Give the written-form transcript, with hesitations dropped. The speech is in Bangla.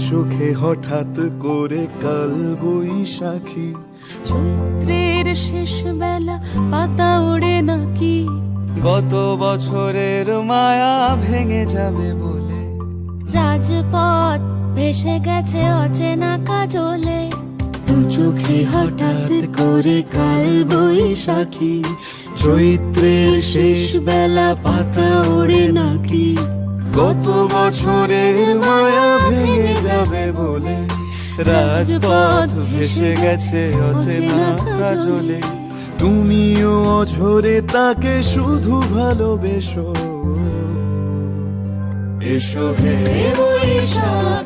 চোখে হঠাৎ করে কাল বৈশাখী, চৈত্রের শেষ বেলা পাতা ওড়ে নাকি, গত বছরের মায়া ভেঙে যাবে বলে, রাজপথ ভেসে গেছে অচেনা কাজলে, দু চোখে হঠাৎ করে কাল বৈশাখী, চৈত্রের শেষ বেলা পাতা ওড়ে নাকি, গত বছরের মায়া ভেঙে যাবে বলে, রাজপথ ভেসে গেছে অচেনা কাজলে, তুমিও অঝরে তাকে শুধু ভালোবেসো, এসো হে বৈশাখ।